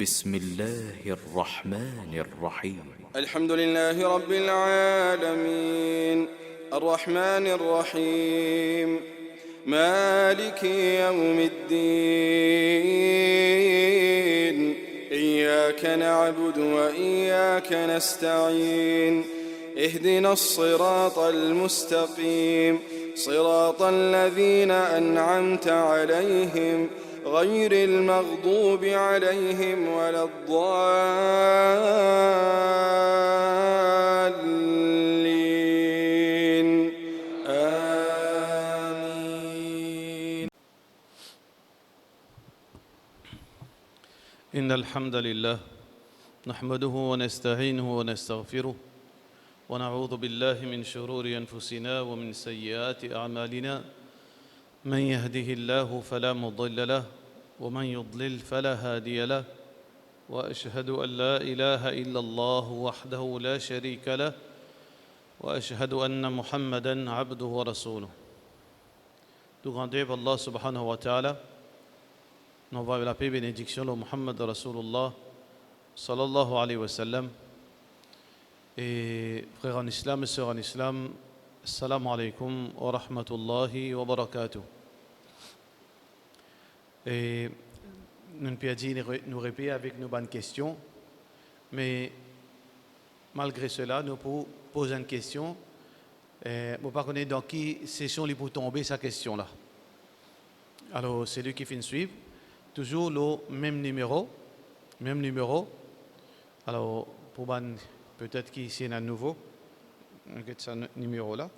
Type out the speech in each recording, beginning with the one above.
بسم الله الرحمن الرحيم الحمد لله رب العالمين الرحمن الرحيم مالك يوم الدين إياك نعبد وإياك نستعين اهدنا الصراط المستقيم صراط الذين أنعمت عليهم غير المغضوب عليهم ولا الضالين آمين. إن الحمد لله نحمده ونستعينه ونستغفره ونعوذ بالله من شرور أنفسنا ومن سيئات أعمالنا من يهده الله فلا مضل له ومن يضلل فلا هادي له وأشهد أن لا إله إلا الله وحده لا شريك له وأشهد أن محمدًا عبده ورسوله. Tout grand Dieu, Allah subhanahu wa ta'ala, nous envoie la paix et bénédiction de Muhammad Rasulullah sallallahu alayhi wa sallam. Et frères en islam et sœurs en islam, assalamu alaikum wa rahmatullahi wa barakatuh. Et nous nous répétons avec nos bonnes questions, mais malgré cela, nous pouvons poser une question. Je ne sais pas dans qui session il peut tomber sa question-là. Alors, c'est lui qui finit suivre. Toujours le même numéro. Alors, pour peut-être qu'ici il y a un nouveau. On va ce numéro-là.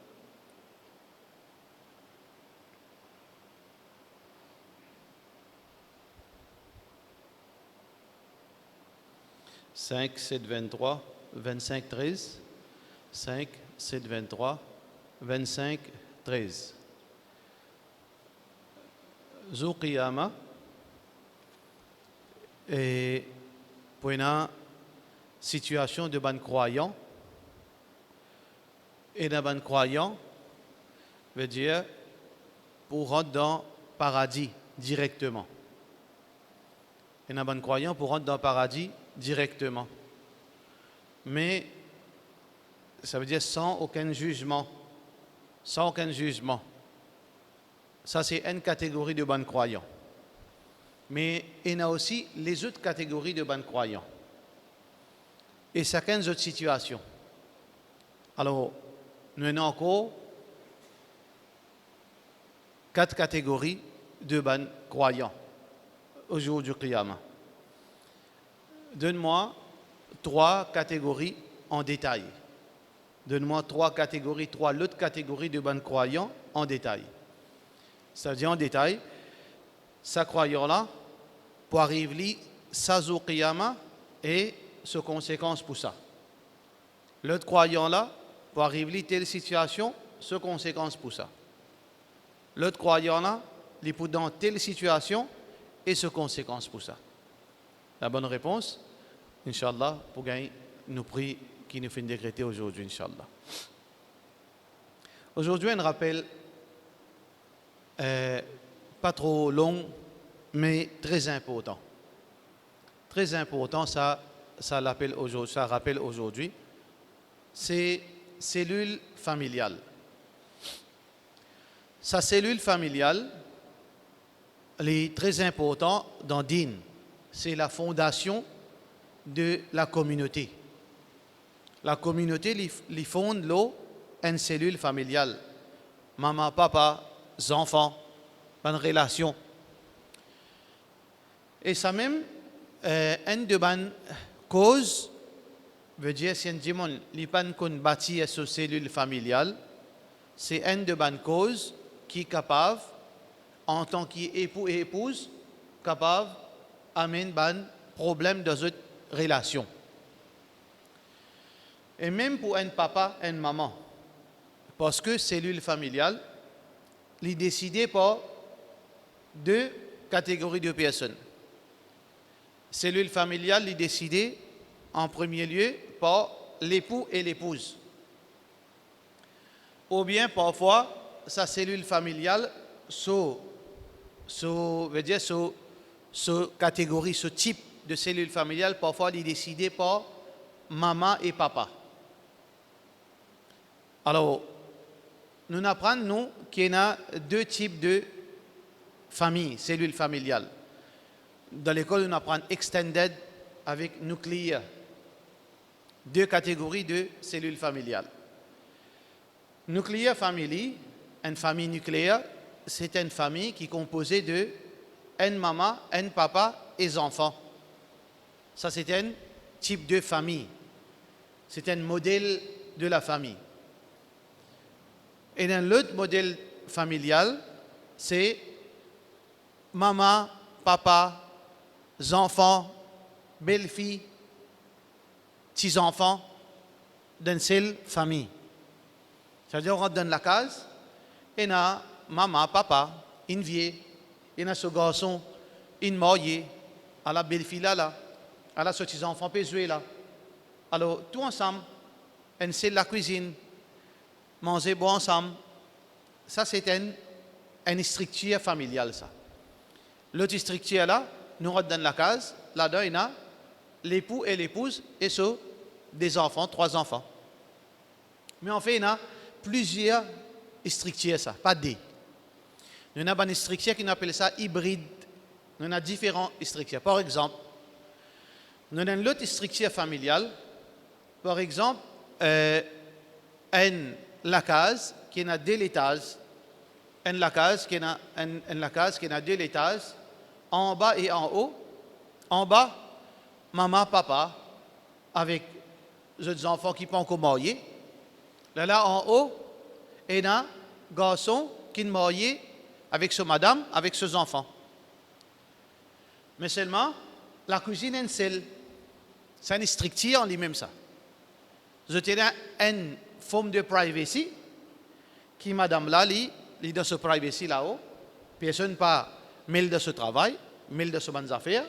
« 5 7 23 25 13 5 7 23 25 13 » Zuqiyama et pour une situation de ban croyant et d'un ban croyant veut dire pour rentrer dans le paradis directement. Et un ban croyant pour rentrer dans le paradis directement. Mais ça veut dire sans aucun jugement. Sans aucun jugement. Ça, c'est une catégorie de bons croyants. Mais il y a aussi les autres catégories de bons croyants. Et chacun des autres situations. Alors, nous avons encore 4 catégories de bons croyants au jour du Qiyamah. Donne-moi 3 catégories en détail. Donne-moi 3 catégories, 3 autres catégories de bons croyants en détail. C'est-à-dire en détail, ce croyant-là, pour arriver à sa Qiyamah et ses conséquences pour ça. L'autre croyant-là, pour arriver à telle situation, ses conséquences pour ça. L'autre croyant-là, il est dans telle situation et ses conséquences pour ça. La bonne réponse, Inch'Allah, pour gagner nos prix qui nous fait décréter aujourd'hui, Inch'Allah. Aujourd'hui, un rappel pas trop long, mais très important. Très important, ça rappelle aujourd'hui. C'est cellule familiale. Sa cellule familiale, elle est très importante dans Din. C'est la fondation de la communauté. La communauté les fonde une cellule familiale. Maman, papa, enfants, bonne relation. Et ça même, une de bonnes causes, veut dire si on dit les pas qu'on bâtit cette cellule familiale, c'est une de bonnes causes qui est capable, en tant qu'époux et épouse, capable d'amener un problème dans cette relation. Et même pour un papa et une maman, parce que cellule familiale, il est décidé par 2 catégories de personnes. Cellule familiale est décidée en premier lieu par l'époux et l'épouse. Ou bien parfois, sa cellule familiale, veut dire, catégorie, ce type de cellules familiales, parfois, il est décidé par maman et papa. Alors, nous apprenons, nous, qu'il y a deux types de familles, cellules familiales. Dans l'école, nous apprenons extended avec nucléaire. Deux catégories de cellules familiales. Nuclear family, une famille nucléaire, c'est une famille qui est composée de une maman, un papa et des enfants. Ça, c'est un type de famille. C'est un modèle de la famille. Et dans l'autre modèle familial, c'est maman, papa, enfants, belle-fille, petits-enfants, d'une seule famille. C'est-à-dire, on rentre dans la case, et on a maman, papa, une vieille, et on a ce garçon, une mariée, à la belle-fille là, à la petits enfants pésués là. Alors, tout ensemble, on sait la cuisine, manger bon ensemble. Ça, c'est une structure familiale, ça. L'autre structure là, nous rentrons dans la case, là-dedans, il y a l'époux et l'épouse, et ce, des enfants, 3 enfants. Mais en fait, il y a plusieurs structures, ça, pas des. Nous avons une structure qui appelle ça hybride. Nous avons différentes structures. Par exemple, nous avons l'autre structure familiale. Par exemple, la case qui a 2 étages. La case qui a 2 étages, en bas et en haut. En bas, maman, papa, avec les enfants qui ne sont pas encore mariés. Là, en haut, il y a un garçon qui est marié avec sa madame, avec ses enfants. Mais seulement, la cuisine est une seule. C'est une structure en lui-même, ça. Je tiens une forme de privacy qui, madame là, lit dans ce privacy là-haut. Personne pas mêle de ce travail, mêle de ce bonnes affaires.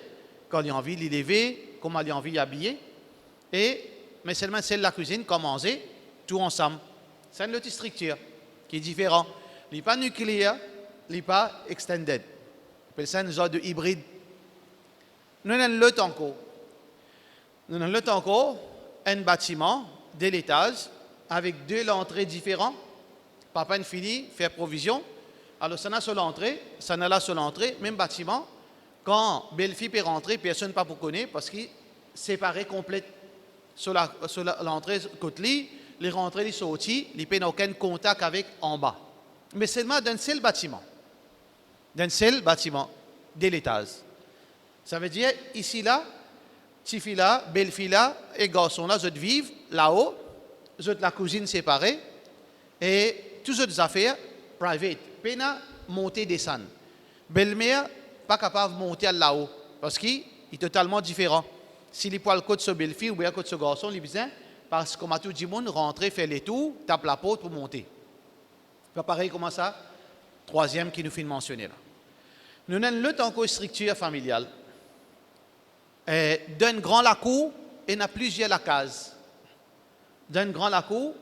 Quand il a envie de les lever, comment il a envie d'habiller. Mais seulement c'est la cuisine, comme manger, tout ensemble. C'est une autre structure qui est différente. Il n'est pas nucléaire, il n'est pas extended. C'est une sorte de hybride. Nous avons l'autre encore. Nous avons l'autre encore, un bâtiment, 2 étages, avec 2 entrées différentes. Papa et fille fait provision. Alors, ça n'a sur l'entrée, ça n'a là sur l'entrée, même bâtiment. Quand belle-fille peut rentrer, personne ne peut pas connaître parce qu'il est séparé complètement. Sur l'entrée côté, les rentrées, les sorties, ils n'ont aucun contact avec en bas. Mais seulement d'un seul bâtiment. D'un seul bâtiment, 2 étages. Ça veut dire, ici, là, petite fille là, belle fille là, et garçon là, ils vivent là-haut, ils ont la cuisine séparée, et toutes les affaires private. Pena monter, descendre. Belle-mère, pas capable de monter là-haut, parce qu'il est totalement différent. Si les poils côté de belle-fille ou bien côté de garçon, il besoin, parce que comme tout le monde, rentrer, faire les tours, tape la porte pour monter. Pas pareil comme ça, 3e qui nous fait mentionner là. Nous avons l'autre encore structure familiale. D'un grand la cour, il y a plusieurs la case. D'un grand la cour,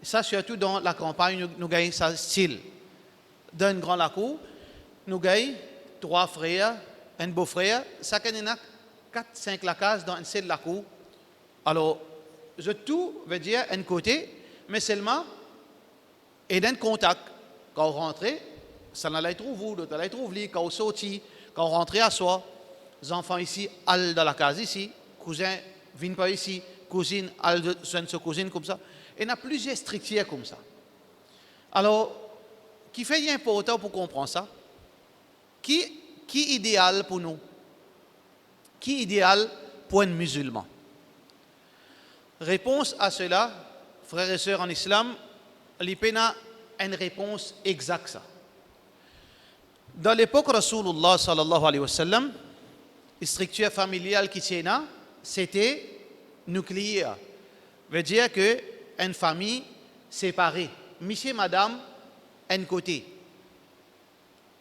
ça surtout dans la campagne, nous gagnons ça style. D'un grand la cour, nous gagnons 3 frères, un beau-frère, ça qu'il y en a 4-5 la case dans une seule la cour. Alors, tout veut dire un côté, mais seulement, et d'un contact. Quand on rentre, ça n'allait trouver vous, l'autre allait trouver, quand on sortit, quand on rentre à soi, les enfants ici, allent dans la case ici, cousins viennent pas ici, cousine, allent de sa cousine comme ça. Et il y a plusieurs structures comme ça. Alors, qui fait important pour comprendre ça? Qui est idéal pour nous? Qui est idéal pour un musulman? Réponse à cela, frères et sœurs en islam, l'IPENA a une réponse exacte. Ça. Dans l'époque Rasulullah sallallahu alayhi wa sallam, la structure familiale qui tient là, c'était nucléaire. Veut dire qu'une famille séparée. Monsieur, madame, un côté.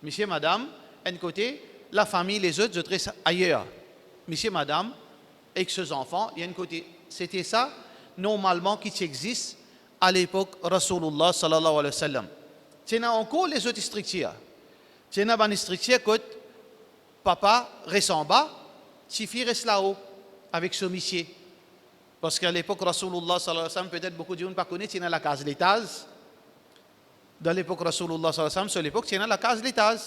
Monsieur, madame, un côté. La famille, les autres, je ailleurs. Monsieur, madame, avec ses enfants, il y a un côté. C'était ça, normalement, qui existe à l'époque Rasulullah sallallahu alayhi wa sallam. Il y a encore les autres structures. Il y a une structure que papa reste en bas Tifi reste là-haut avec ce monsieur. Parce qu'à l'époque, Rasulullah sallallahu alayhi wa sallam, peut-être beaucoup de gens ne connaissent pas, il y a la case l'étage. Dans l'époque, Rasulullah sallallahu alayhi wa sallam, sur l'époque, il y a la case l'étage.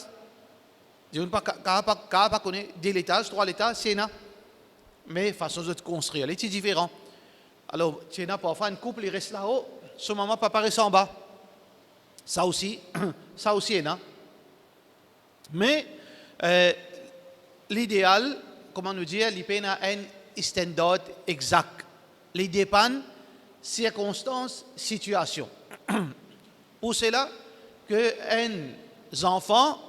Je ne pas connaître 2 étages, 3 étages, c'est là. Mais façon de construire, c'est différent. Alors, tu as parfois un couple, il reste là-haut, son maman, papa reste en bas. Ça aussi est là. Mais l'idéal, comment nous dire, il y a un standard exact. Les dépend circonstances, situation. Pour cela, que un enfant,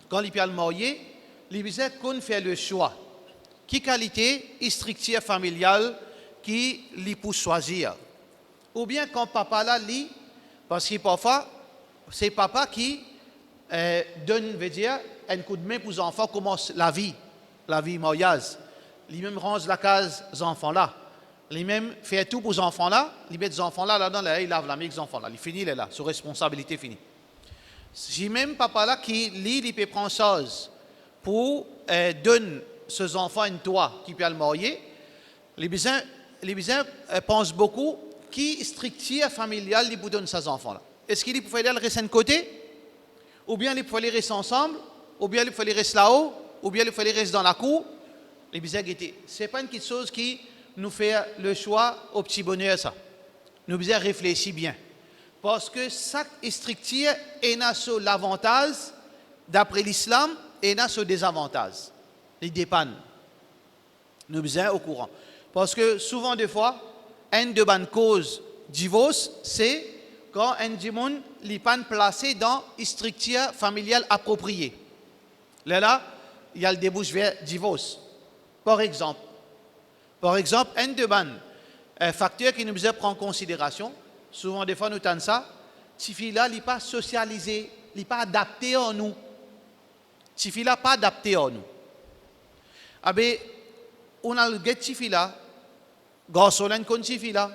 quand il peut le marier, il qu'on fait le choix. Qui qualité et structure familiale qui lui peut choisir. Ou bien quand papa là lit, parce que parfois, c'est papa qui donne, veut dire, un coup de main pour les enfants, commence la vie mariage. Lui-même range la case des enfants là. Lui-même fait tout pour les enfants là. Il met les enfants là, là-dedans, là, il lave la main des enfants là. Il finit, il est là, sa responsabilité finie. Si même papa là qui lit, il peut prendre chose pour donner ces enfants une toit qui peut le marier, les besoins pensent beaucoup qui structure familiale il peut donner ces enfants là. Est-ce qu'il faut aller rester de côté, ou bien il faut aller rester ensemble, ou bien il faut aller rester là-haut, ou bien il faut aller rester dans la cour. Les besoins c'est pas une petite chose qui nous fait le choix au petit bonheur ça. Nous besoin réfléchir bien. Parce que chaque structure a sur l'avantage, d'après l'islam, et a sur désavantage. Il dépend. Nous sommes au courant. Parce que souvent, des fois, une de bonnes causes divorce, c'est quand un démon n'est pas placé dans une structure familiale appropriée. Là, il y a le débouche vers divorce. Par exemple, un de bonnes facteurs qui nous besoin prendre en considération, souvent, des fois, nous tenons ça, ces filles-là, il n'est pas socialisé, il n'est pas adapté à nous. Ces filles-là, pas adapté à nous. Ah ben, on a le petit fille là, garçon là, une fille là,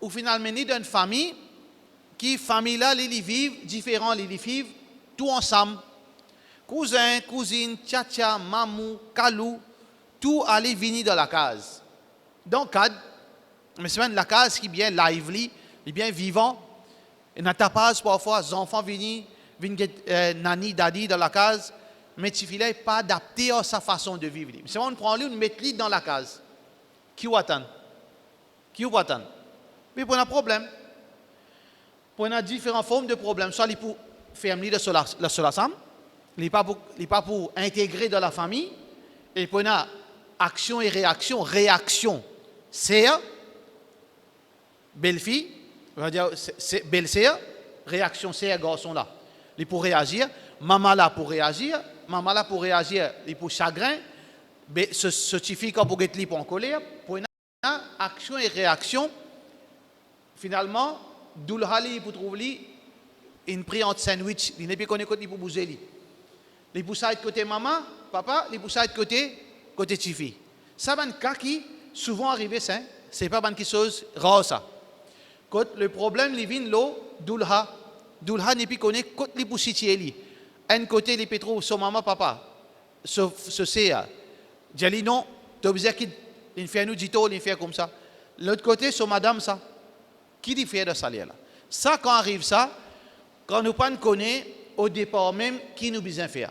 ou finalement, ni d'une famille, qui famille là, ils vivent différents, ils vivent tout ensemble. Cousin, cousine, tcha, mamou, kalou, tout aller venir dans la case. Donc, mais c'est même la case qui est bien lively, qui est bien vivant. Et dans ta page, parfois, les enfants viennent nani, daddy dans la case. Mais ce n'est pas adapté à sa façon de vivre. Si on prend lui, on met lui dans la case. Qui ou attend? Mais pour un problème. Pour différentes formes de problèmes. Soit il pour faire venir de la seule ensemble. Il n'est pas pour intégrer dans la famille. Et pour une action et réaction. Réaction, c'est belle fille. On va dire belle sœur. Réaction, c'est garçon là. Il pour réagir. Maman là pour réagir. Maman là pour réagir, il pour chagrin, mais ce certificat pour être libre en colère, pour une action et réaction, finalement, d'où le hali pour trouver une prière de sandwich, il n'est pas connu côté pour bouger. Il pour ça de côté maman, papa, il pour ça de côté tifi. Ça c'est un cas qui souvent arrive, c'est pas une chose rare ça. Quand le problème il vient l'eau, d'où le n'est pas connu côté il pour situer. Un côté, il peut trouver son maman, papa, ce c'est. J'ai dit non, tu as besoin qu'il fait nous dit il fait comme ça. L'autre côté, son madame, ça. Qui dit fait de ça là? Ça, quand arrive ça, quand nous ne connaissons pas au départ même qui nous besoin faire.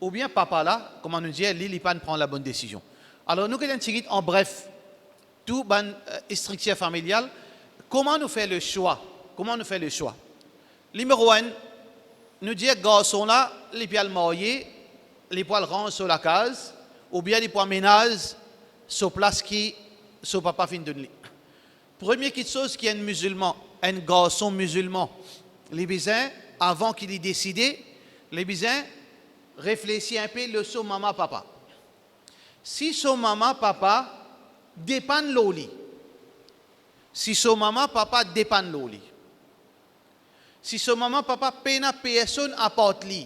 Ou bien papa là, comme on nous dit, il pas prendre la bonne décision. Alors nous, en bref, tout ban structure familiale, comment nous faire le choix? Numéro 1, nous disons que garçon là, les poils mariés, les poils rangent sur la case, ou bien les poils ménage sur place qui, sur papa fin de lit. Première chose qui est un musulman, un garçon musulman, les besoins, avant qu'il ait décidé, les besoins, réfléchir un peu le son maman papa. Si son maman papa dépend de l'oli, si son maman, papa, peine à personne apporte lui.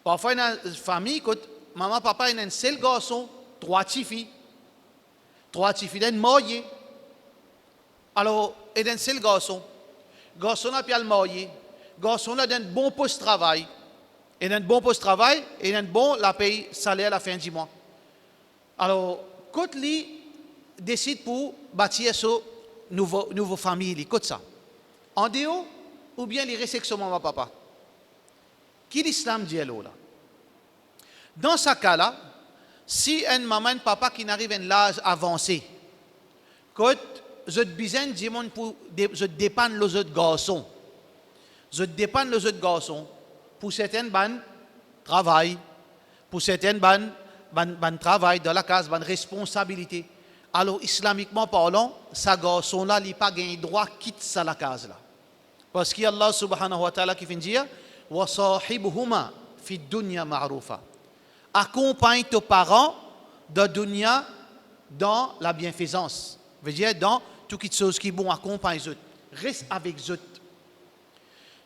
Parfois, dans une famille, quand maman, papa, il y a un seul garçon, 3 petites filles. 3 petites filles, mariées. Alors, il y a un seul garçon. Garçon a bien le marié. Garçon a un bon poste de travail. il a un bon poste de travail, il a un bon la paye salaire à la fin du mois. Alors, quand il décide pour bâtir ce nouveau famille, écoute ça. En dehors, ou bien il reste avec son maman papa. Qui l'islam dit là? Dans ce cas-là, si un maman et un papa qui n'arrive à l'âge avancé, quand je besoin de pour je dépends les autres garçons. Je dépends les autres garçons pour certaines bandes travail, pour certaines bandes travail dans la case, bandes responsabilité. Alors islamiquement parlant, ces garçons-là n'ont pas gain droit quitte ça la case là. Parce qu'il y a Allah subhanahu wa ta'ala qui fait dire wa sahibuhuma fi dunya ma'rufa. Accompagne tes parents de dunya dans la bienfaisance. Veut dire dans toute chose qui est bon, accompagne eux. Reste avec eux.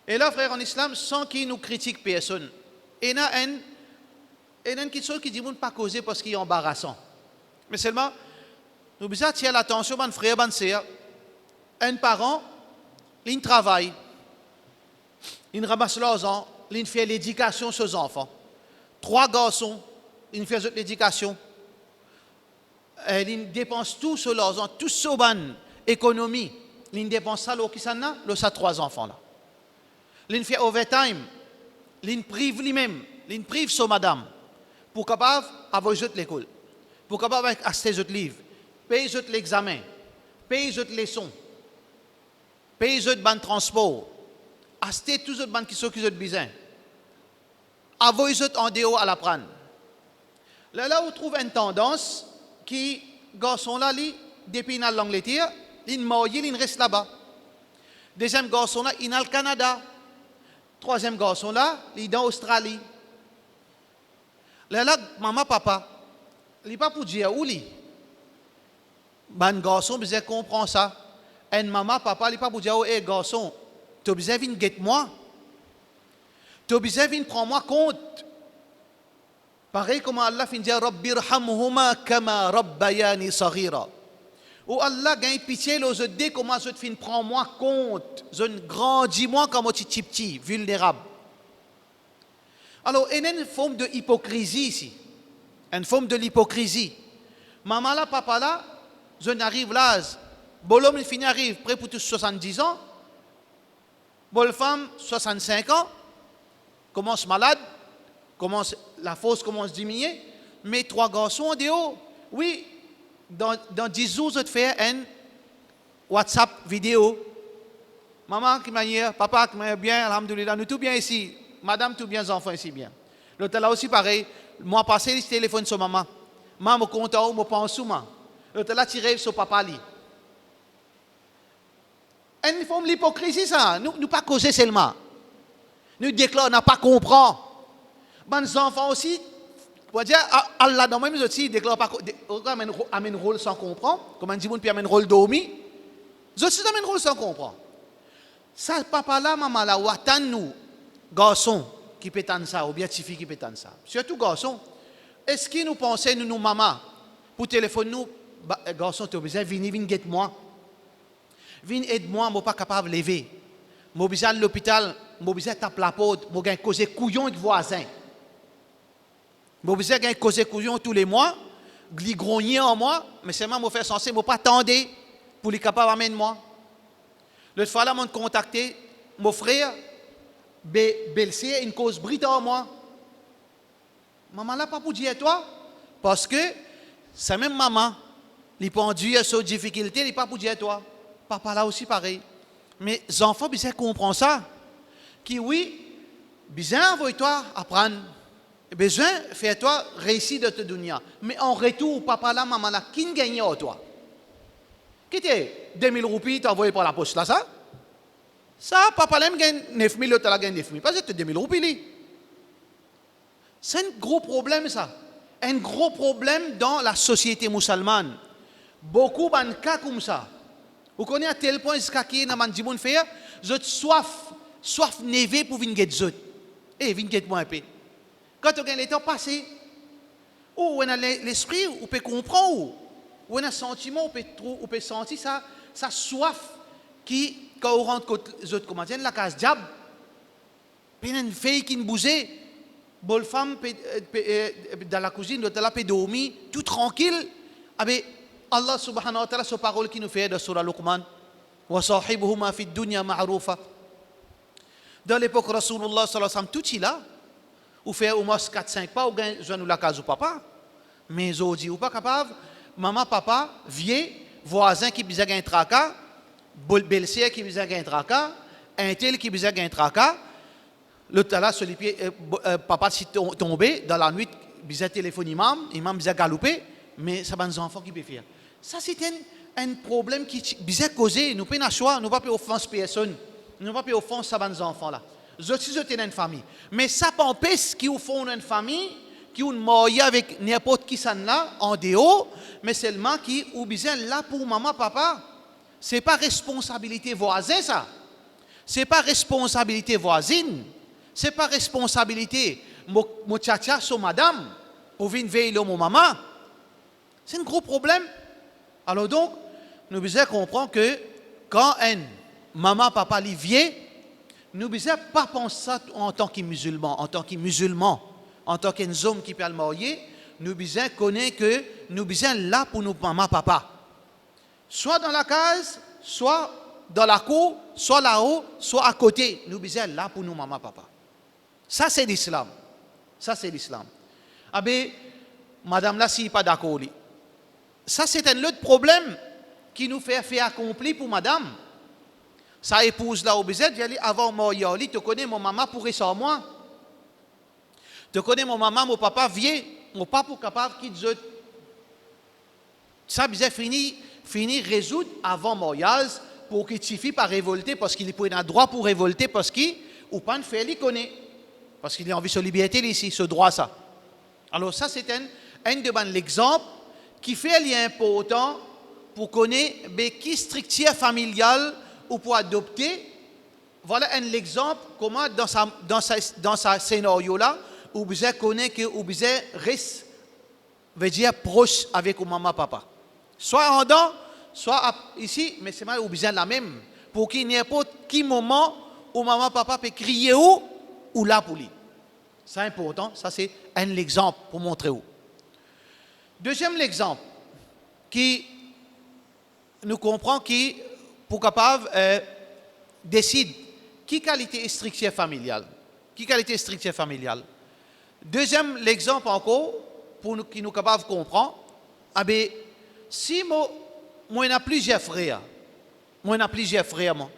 Et là, frère, en islam, sans qu'ils nous critiquent personne, il y a une chose qui dit ne pas causer parce qu'il est embarrassant. Mais seulement, nous devons attirer l'attention, mon frère, mon sœur. Un parent, il travaille, il ramasse l'argent, il fait l'éducation sur les enfants. 3 garçons, il fait l'éducation. Il dépense tout sur l'argent, tout sur l'économie. Il dépense ça, ça 3 enfants là. Il fait overtime, il prive lui-même, il prive son madame pour capable avoir l'école, pour capable acheter les livres, payer l'examen, payer les leçons, payer les transport, acheter tous les banques qui sont besoin, avoir les en dehors à l'apprendre. Là, on trouve une tendance qui, garçon là, depuis l'Angleterre, il marié, il reste là-bas. Deuxième garçon là, il est au Canada. Troisième garçon là, il est en Australie. Là, maman, papa, il n'est pas pour dire où il est. Ben, garçon, vous comprendre ça. Et maman, papa, il n'est pas pour dire, hey, garçon, tu as besoin de venir moi. Tu as besoin de venir prendre moi compte. Pareil comme Allah fin dire, Rabbirhamhuma kama rabbayani saghira. Ou Allah gagne pitié, je dis comment je te prends moi compte, je grandis moi comme un petit, vulnérable. Alors, il y a une forme de hypocrisie ici. Une forme de l'hypocrisie. Maman là, papa là, je n'arrive là, l'homme il finit arrive près pour tous 70 ans, la femme 65 ans, commence malade, la force commence à diminuer, mais 3 garçons en dehors. Oui, dans 10 jours, je te fais un WhatsApp vidéo. Maman qui m'a dit, papa qui m'a dit bien, alhamdoulilah, nous tout bien ici. Madame tout bien, les enfants ici bien. L'autre là aussi pareil, moi passé le téléphone sur maman. Maman me compte où, me pense où, maman. L'autre là tiré sur papa li. Une forme d'hypocrisie ça, nous pas causer seulement. Nous déclarons, on n'a pas comprend. Les enfants aussi, on va dire, Allah dans même aussi déclare pas, amène rôle sans comprendre, comme on dit, on peut amène rôle dormi. Ils aussi amène rôle sans comprendre. Ça, papa là, maman là, ou attend nous, garçons qui pétannent ça, ou bien filles qui pétannent ça. Surtout garçons. Est-ce que nous pensons, nous, maman, pour téléphoner nous, garçon, tu as besoin de venir guetter moi. Viens aide-moi, je ne suis pas capable de lever. Je suis besoin de l'hôpital, je suis besoin de taper la porte, je suis causer couillon avec voisin. Je suis besoin de causer couillon tous les mois, je grogner en moi, mais c'est moi qui suis censé, je ne pas attendre pour les capables d'amener moi. L'autre fois, là, je contacté mon frère, belle-sœur, une cause brite en moi. Maman là, pas pour dire toi, parce que c'est même maman, il peut enduire sur difficulté, il n'est pas pour dire toi. Papa là aussi pareil. Mais les enfants, ils comprennent ça. Qui oui, besoin envoie-toi apprendre. Besoin faire-toi réussir de te donner. Mais en retour, papa là, maman là, qui gagne à toi? Qui était 2000 roupies, tu as envoyé par la poste là, ça? Ça, papa là, gagne 9000, l'autre là gagne 9000. Pas que 2000 roupies. C'est un gros problème ça. Un gros problème dans la société musulmane. Beaucoup de cas comme ça. Vous connaissez à tel point jusqu'à qui n'a dit mon frère, je soif nevé pour venir guetter zot. Eh, venir guetter moi un peu. Quand on a le temps passé, ou on a l'esprit, on peut comprendre, ou on a un sentiment, on peut sentir ça soif qui, quand on rentre contre les autres, comment dire, la case diable, puis il y a une fille qui nous bougeait, bonne femme dans la cuisine, l'autre là peut dormir, tout tranquille. Avec Allah subhanahu wa ta'ala, sa parole qui nous fait de Surah Luqman, wa sahibuhuma fi dunya ma'rufa. Dans l'époque Rasulullah sallallahu alayhi wa sallam, tout est là. Ou fait au moins 4-5 pas, ou gagne la case ou papa. Mais aujourd'hui, ou pas capable, maman, papa, vieux, voisin qui besoin un tracas, belle-sœur qui besoin un tracas, un tel qui besoin un tracas, le tala sur les pieds, papa si tombé dans la nuit, besoin téléphone imam besoin galoper, mais ça va nos enfants qui peuvent faire. Ça c'est un problème qui besoin causer, nous pas un choix, nous pas offenser personne, nous pas offenser ça nos enfants là. Je suis une famille, mais ça empêche qu'ils font une famille qui ont marié avec n'importe qui ça là en dehors, mais seulement qui ont besoin là pour maman papa. C'est pas responsabilité voisine ça. C'est pas responsabilité voisine. C'est pas responsabilité mon tchatcha sur madame pour venir veiller mon maman. C'est un gros problème. Alors donc, nous devons comprendre que quand un maman papa les vieux, nous ne devons pas penser ça en tant que musulman, en tant qu'un homme qui peut le marier, nous devons connaître que nous sommes là pour nos maman, papa. Soit dans la case, soit dans la cour, soit là-haut, soit à côté. Nous sommes là pour nos maman, papa. Ça, c'est l'islam. Ça, c'est l'islam. Ah ben, madame là, si n'est pas d'accord. Ça, c'est un autre problème qui nous fait accomplir pour madame. Sa épouse là au bizet, j'allais avant moi, tu connais mon maman pour sans moi. Tu connais mon maman, mon papa vieux, mon papa capable qui dit ça bizet fini résoudre avant mariage pour qu'il suffit pas révolter parce qu'il est un droit pour révolter parce qu'il ou pas ne fait il connaît parce qu'il a envie de liberté ici, ce droit ça. Alors ça c'est un de l'exemple qui fait l'important pour connaître qui structure familiale ou pour adopter. Voilà un exemple comment dans sa scénario là où vous connaît que où vous reste veut dire proche avec ou maman papa. Soit en dedans, soit ici, mais c'est mal où vous la même pour qu'il n'y ait pas qui moment où maman papa peut crier ou là pour lui. C'est important, ça c'est un exemple pour montrer où. Deuxième exemple qui nous comprend qui pour capable décide qui qualité est structure familiale. Qui qualité structure familiale. Deuxième l'exemple encore pour nous qui nous capable de comprendre. Ah ben si moi n'a plusieurs frères. Moi n'a plusieurs frères moi.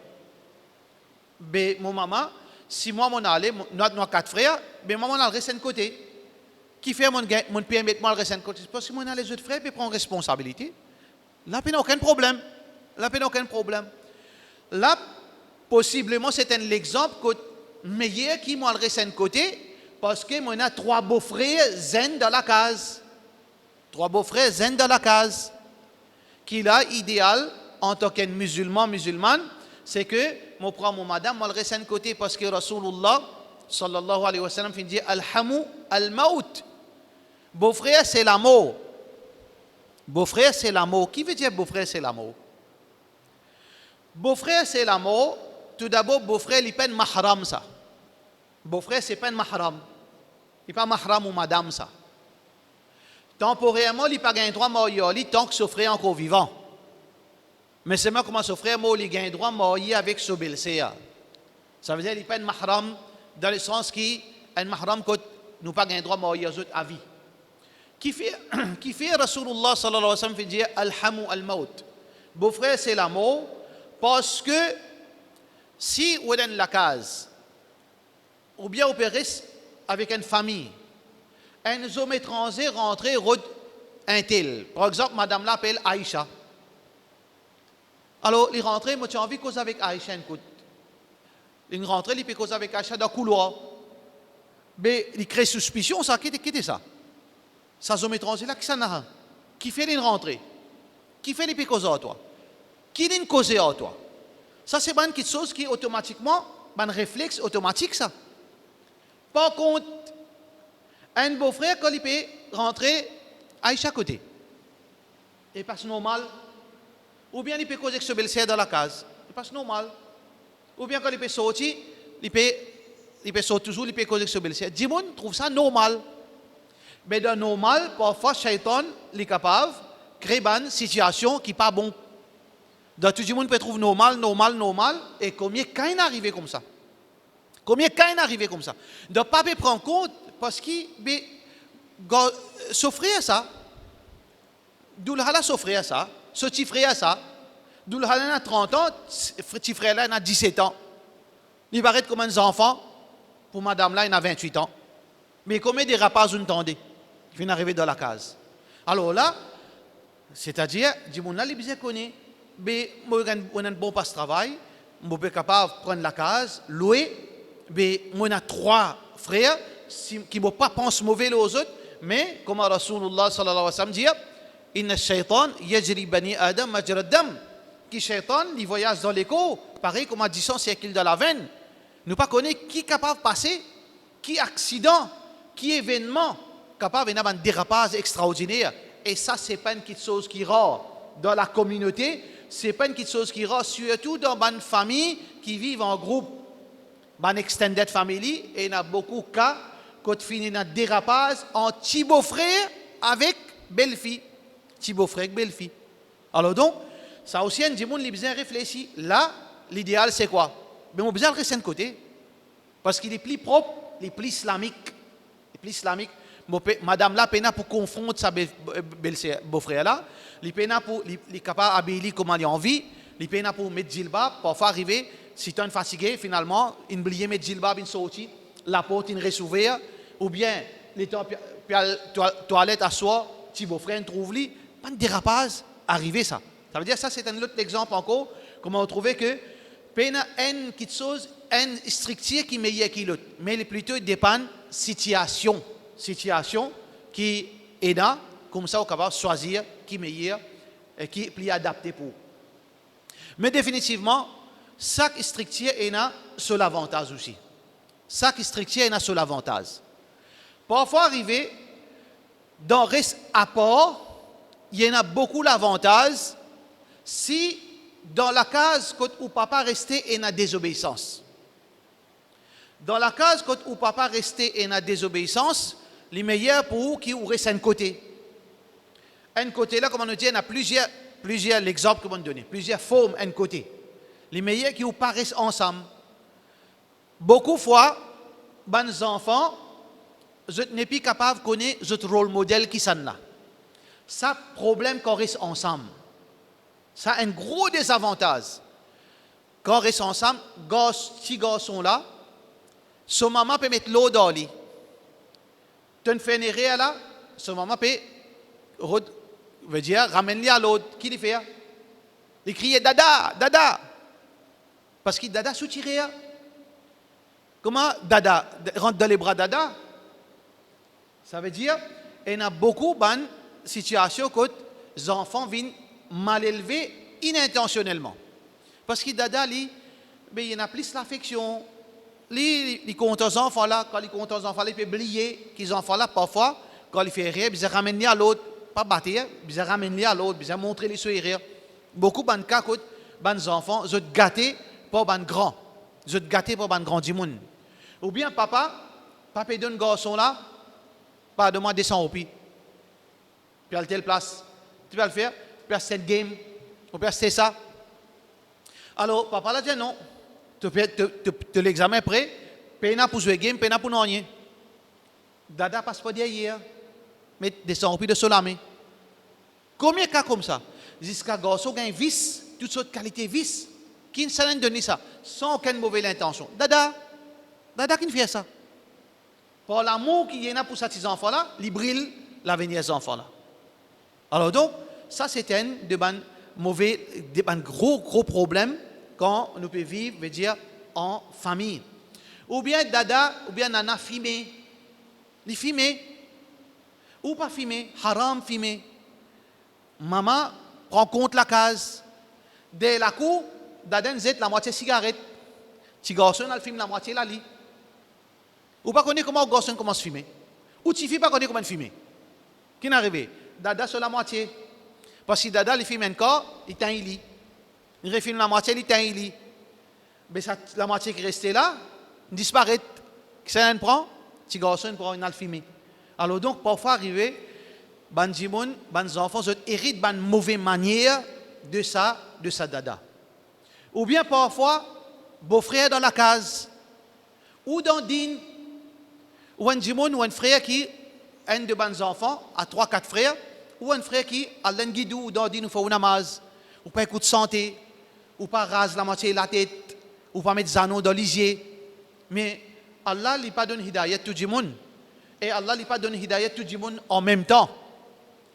Ben mon maman si moi mon allé nous 4 frères, ben maman a le reste de côté. Qui fait mon père mettre moi le reste de côté parce que moi les autres frères peut prendre responsabilité. Là il n'y a aucun problème. Là, possiblement, c'est un exemple meilleur qui m'a le reste de côté parce que moi, a 3 beaux-frères zen dans la case. 3 beaux-frères zen dans la case. Qui là, idéal, en tant qu'un musulmane, c'est que moi, prends mon madame, moi, le reste de côté parce que Rasulullah, sallallahu alayhi wa sallam, dit Alhamu al-maut. Beau-frère, c'est la mort. Beau-frère, c'est la mort. Qui veut dire beau-frère, c'est la mort? Beau-frère, c'est la mort. Tout d'abord, beau-frère, il n'est pas un mahram, ça. Beau-frère, ce n'est pas un mahram. Il n'est pas mahram ou madame, ça. Temporairement, il n'a pas un droit marié tant que son frère est encore vivant. Mais c'est moi comment son frère il a un droit marié avec son belle-sœur. Ça veut dire qu'il n'est pas un mahram dans le sens qu'il un mahram que nous pas un droit marié aux autres à vie. Qui fait Rasulullah sallallahu alayhi wa sallam fait dire Alhamu al-maut. Beau-frère, c'est la mort. Parce que si on est dans la case, ou bien on peut rester avec une famille, un homme étranger rentré un tel. Par exemple, madame l'appelle Aïcha. Alors, il rentre, moi j'ai envie de causer avec Aïcha. Il rentre, il peut causer avec Aïcha dans le couloir. Mais il crée suspicion, ça, qui est ça? Ça, homme étranger là, qui ça n'a? Qui fait une rentrée? Qui fait les causer à toi? Qui n'est causé à toi? Ça, c'est une chose qui automatiquement, un réflexe automatique, ça. Par contre, un beau-frère, quand il peut rentrer à chaque côté, il passe normal. Ou bien il peut causer avec ce belle-sœur dans la case, il passe normal. Ou bien quand il peut sortir, il peut il peut sauter toujours, il peut causer sur belle-sœur. Dimoun trouve ça normal. Mais dans normal, parfois, Shaitan est capable de créer une situation qui n'est pas bon. Donc tout le monde peut trouver normal. Et combien de cas arrivé comme ça? Combien de cas arrivé comme ça? Donc pas prendre compte parce qu'il souffrir ça. D'où le hala souffrir ça. Ce petit frère ça. D'où le hala a 30 ans, ce petit frère là il a 17 ans. Il paraît comme un enfant. Pour madame là, il a 28 ans. Mais combien de rapaces vous entendez? Il vient d'arriver dans la case. Alors là, c'est-à-dire, du monde là, il bien connaît. Mais moi, on a un bon passe travail. Je suis capable de prendre la case, louer. Mais moi, on a 3 frères qui ne pas penser mauvais aux autres. Mais, comme Rasulullah sallallahu alayhi wa sallam dit, Inna shaitan yajri bani adam majra dam. Qui shaitan, il voyage dans l'écho, pareil comme à 10 siècles de la veine. Nous ne connaissons pas qui est capable de passer, qui accident, qui événement capable d'avoir un dérapage extraordinaire. Et ça, ce n'est pas une petite chose qui est rare dans la communauté, ce n'est pas une petite chose qui est rare, surtout dans une famille qui vivent en groupe, une extended family, et il y a beaucoup de cas quand finit un dérapage en petit beau-frère avec belle-fille. Petit beau-frère avec belle-fille. Alors donc, ça aussi, un monde qui bien réfléchi. Là, l'idéal, c'est quoi? Mais on a besoin de rester de côté. Parce qu'il est plus propre, il est plus islamique. Il est plus islamique. Madame là, peine pour confondre sa beau-frère là. Il peine pour, il est capable d'habiller comme il a envie. Il peine pour mettre djilbab. Parfois arriver, si tu es fatigué, finalement, il oublie mettre djilbab, il sortit, la porte, il reste ouverte. Ou bien, les toilettes à soi, petit beau-frère, il trouve-lui. Pas de dérapage, arriver ça. Ça veut dire ça, c'est un autre exemple encore. Comment on trouvait que peine une petite chose, une structure qui est meilleure que l'autre. Mais il est plutôt dépend situation qui est là, comme ça on est capable de choisir qui est meilleur et qui est plus adapté pour. Mais définitivement, chaque structure est là sur l'avantage aussi. Chaque structure est là sur l'avantage. Parfois arrivé, dans le reste apport, il y en a beaucoup d'avantages si dans la case où papa restait et na désobéissance. Dans la case où papa restait et na désobéissance, les meilleurs pour vous qui reste un côté. Un côté là, comme on nous dit, il y a plusieurs exemples que on donne, plusieurs formes un côté. Les meilleurs qui pas restent ensemble. Beaucoup de fois, les enfants, je n'ai plus capable de connaître votre rôle modèle qui sont là. Ça, problème qu'on reste ensemble. Ça a un gros désavantage. Quand on reste ensemble, petit garçon là, son maman peut mettre l'eau dans lui. Tu ne fais rien là, son maman peut ramène-lui à l'eau. Qui le fait? Il crie Dada, Dada. Parce que Dada soutire. Comment Dada rentre dans les bras Dada? Ça veut dire, il y a beaucoup de situations où les enfants viennent mal élevés inintentionnellement. Parce que Dada, il y a plus l'affection. Il compte aux enfants là, quand il compte aux enfants là, il peut oublier qu'ils enfants là, parfois, quand il fait rire, il ramène à l'autre, pas battre, il ramène à l'autre, il montrer les sourires. Beaucoup de cas, les enfants, ils sont gâtés pour les grands. Ils sont gâtés pour les grands du monde. Ou bien papa donne un garçon là, pas de moi descend au pied. Puis à telle place, tu vas le faire, puis à cette game, ou puis à ça. Alors, papa là dit non, tu l'examen prêt, peine pour jouer game, peine pour non rien. Dada passe pas derrière, mais descend au pied de Solamé. Combien de cas comme ça? Jusqu'à garçon gagne vice, toutes sortes de qualités vice, qui ne s'en donne ça, sans aucune mauvaise intention. Dada qui ne fait ça. Pour l'amour qu'il y en a pour ces enfants-là, il brille l'avenir des enfants-là. Alors donc, ça c'est un gros problème quand nous pouvons vivre, veut dire, en famille. Ou bien dada, ou bien nana fumé. Les fumés, ou pas fumé, haram fumé. Maman prend compte la case. Dès la cour, dada zet la moitié cigarette. Petit garçon, elle fume la moitié la lit. Ou pas connaître comment le garçon commence à fumer. Ou petit fille pas connaître comment fumer. Qui n'est arrivé? Dada sur la moitié. Parce que Dada, il fume encore, il t'a un lit. Il refilme la moitié, il t'a un lit. Mais la moitié qui restait là, disparaît. Qui ça prend? Petit garçon prend une alphimie. Alors donc, parfois arriver, ban jimoun, ban enfants, héritent ban mauvaise manière de ça dada. Ou bien parfois, beau-frère dans la case, ou dans din, ou un jimoun, ou un frère qui, un de ban enfants, à 3-4 frères, ou un frère qui, à l'enguidou, ou dans din, ou fait une namaz, ou pas écoute santé, ou pas rase la moitié de la tête, ou pas mettre zano dans lisier. Mais Allah lui pas donne hidayat tout le monde. Et Allah lui pas donne hidayat tout le monde en même temps.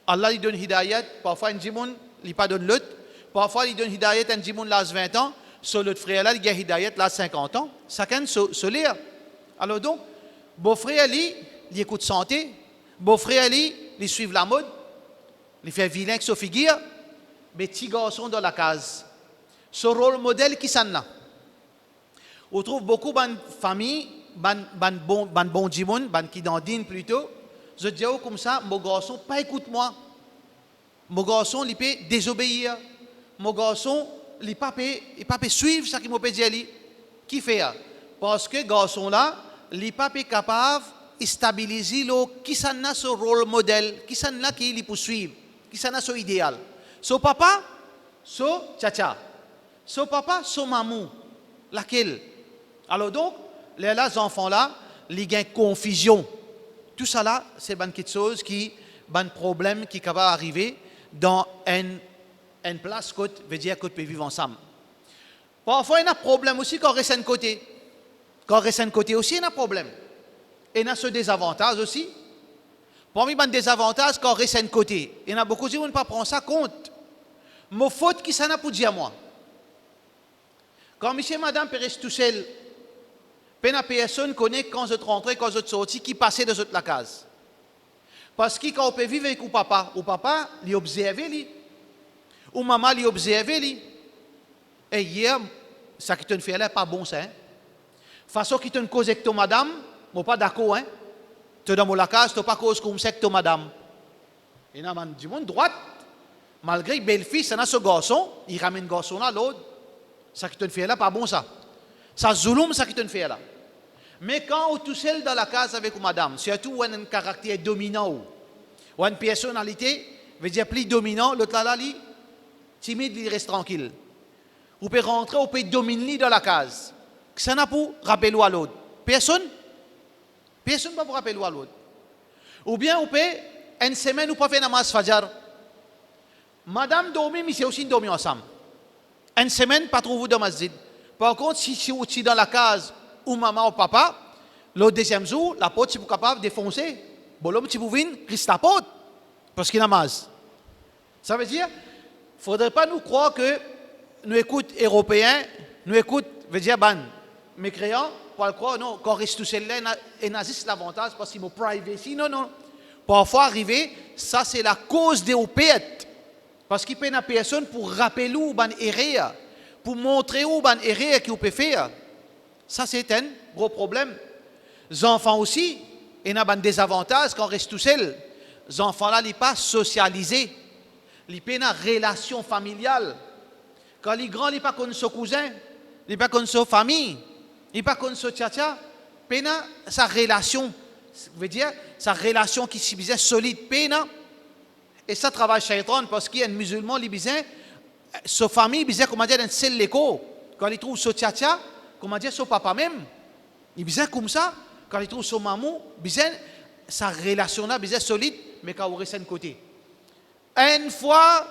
Allah lui donne hidayat, parfois un jimoun, lui pas donne l'autre. Parfois il donne hidayat un jimoun là 20 ans, sur l'autre frère là, il a hidayat là 50 ans. Chacun se lire. Alors donc, beau-frère lui, il écoute santé. Beau-frère lui, il suit la mode. Il fait vilain avec sa figure. Mais petits garçons dans la case. Ce rôle modèle qui s'en a. On trouve beaucoup de familles, bon jimoun, qui dandine plutôt. Je dis comme ça, mon garçon, pas écoute-moi. Mon garçon, il peut désobéir. Mon garçon, il ne peut pas suivre ce qu'il m'a dit. Qui fait? Parce que garçon là, il n'est pas capable de stabiliser qui s'en a ce rôle modèle, qui s'en a qui peut suivre, qui s'en a ce idéal. Son papa, son tcha-tcha. Son papa, son mamou. Laquelle? Alors donc, les enfants-là, ils ont confusion. Tout ça là, c'est quelque chose qui, un problème qui va arriver dans une place que veut dire qu'on peut vivre ensemble. Parfois, il y a un problème aussi quand on reste un côté. Quand on reste un côté aussi, il y a un problème. Et il y a ce désavantage aussi. Parmi les désavantages quand on reste un côté, il y en a beaucoup qui ne prennent pas ça compte. Mon faute qui s'en a pour dire à moi. Quand monsieur et madame peut rester tout seul, personne connaît quand je rentre, quand je sorti, qui passait de la case. Parce que quand on peut vivre avec ou papa, il observe, ou maman, il observe. Et hier, ça qui te fait là, pas bon ça. Hein? Façon qui te cause avec ton madame, moi pas d'accord. Hein? Tu es dans la case, tu n'as pas cause comme ça avec ton madame. Et il y a du monde droite, malgré belle-fille, ça n'a ce garçon, il ramène garçon là, l'autre. Ça qui te fait là, pas bon ça. Ça zouloum, ça qui te fait là. Mais quand on est tout seul dans la case avec madame, surtout on a un caractère dominant ou une personnalité, veut dire plus dominant, l'autre là, timide, il reste tranquille. On peut rentrer, on peut dominer dans la case. Ça n'a pas rappeler à l'autre. Personne ne peut pas rappeler à l'autre. Ou bien on peut, une semaine, on peut faire namaz fajar. Madame dormit, mais c'est aussi dormi ensemble. Une semaine, pas trop vous dans masjid. Par contre, si vous êtes dans la case ou maman ou papa, le deuxième jour, la porte, si vous êtes capable de défoncer, bon, l'homme, si vous venez, reste la porte. Parce qu'il y a namaz. Ça veut dire, il ne faudrait pas nous croire que nous écoutons européens, nous écoutons, veut dire, mécréants, pour le croire, non, quand on reste tout seul là, et nazis l'avantage parce qu'il y a privacy. Non. Parfois, arriver, ça, c'est la cause des opéettes. Parce qu'il n'y a pas personne pour rappeler où ban erreur, pour montrer où ban erreur qu'il peut faire. Ça, c'est un gros problème. Les enfants aussi, il y a des désavantages quand on reste tout seul. Les enfants là, ils ne sont pas socialisés. Ils n'ont pas une relation familiale. Quand les grands, ils ne sont pas comme son cousin, ils ne sont pas comme sa famille, ils ne sont pas comme son tcha-tcha. Ils n'ont pas sa relation. Veut dire, sa relation qui est bien solide. Et ça travaille shaitan parce qu'il y a un musulman, il dit, sa famille, il dit, comment dire, un seul l'écho. Quand il trouve son tcha-tcha, comment dire, son papa même. Il dit comme ça. Quand il trouve son maman, il dit, sa relation là, il dit solide, mais quand on reste un côté. Une fois,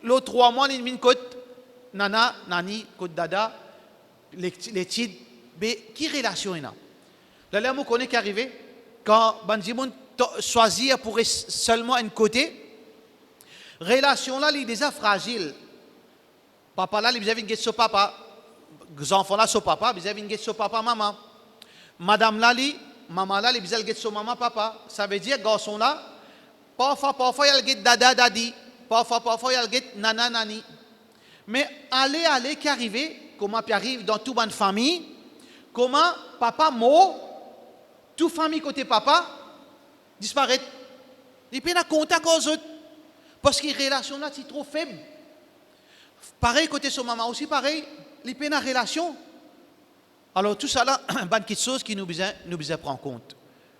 l'autre 3 mois, il dit, côte, nana, nani, côte dada, les titres, mais qui relation il a? Là, on connaît qu'arrivé, quand Banjimoun choisit pour seulement un côté, relation là, il est déjà fragile. Papa là, il a une son papa. Les enfants là, son papa, il a une son papa, maman. Madame là, maman là, il a une son maman, papa. Ça veut dire, garçon là, parfois, il a une dada, dadi. Parfois, il a une nana, nani. Mais aller, qui arrive, comment puis arrive dans toute bonne famille, comment papa mort, toute famille côté papa, disparaît. Il peut pas contact aux autres. Parce que les relations là, c'est trop faible. Pareil, côté son maman aussi, pareil, il peut une relation. Alors tout ça là, une petite chose qui nous besoin prendre en compte.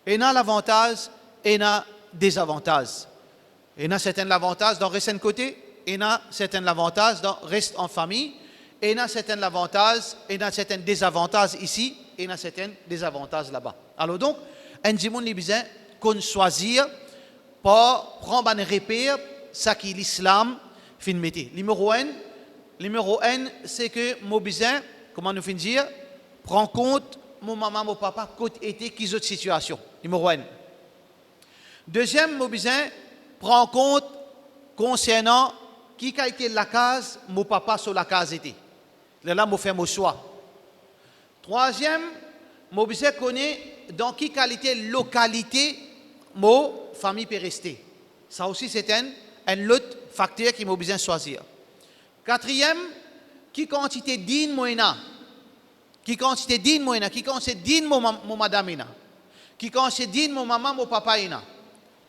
Il y a l'avantage et il y a des avantages. Il y a certains avantages dans rester de côté, il y a certains avantages dans rester en famille, et il y a certains avantages et il y a certains désavantages ici, et il y a certains désavantages là-bas. Alors donc, un djimoun li besoin qu'on choisir pour prendre un repère, ça qui est l'islam, fin de métier. Numéro un, c'est que mon besoin, comment nous finir dire, prend compte mon maman, mon papa, côté été, qui autre situation. Numéro un. Deuxième, mon besoin, prend compte concernant qui a été la case, mon papa sur la case été. Là, je fais mon choix. Troisième, mon besoin connaît dans quelle qualité, localité, mon famille peut rester. Ça aussi, c'est un autre facteur qui m'a besoin de choisir. Quatrième, qui quantité digne moyenne, qui quantité digne moyenne, qui quantité digne mon madame, qui quantité digne mon maman, mon papa,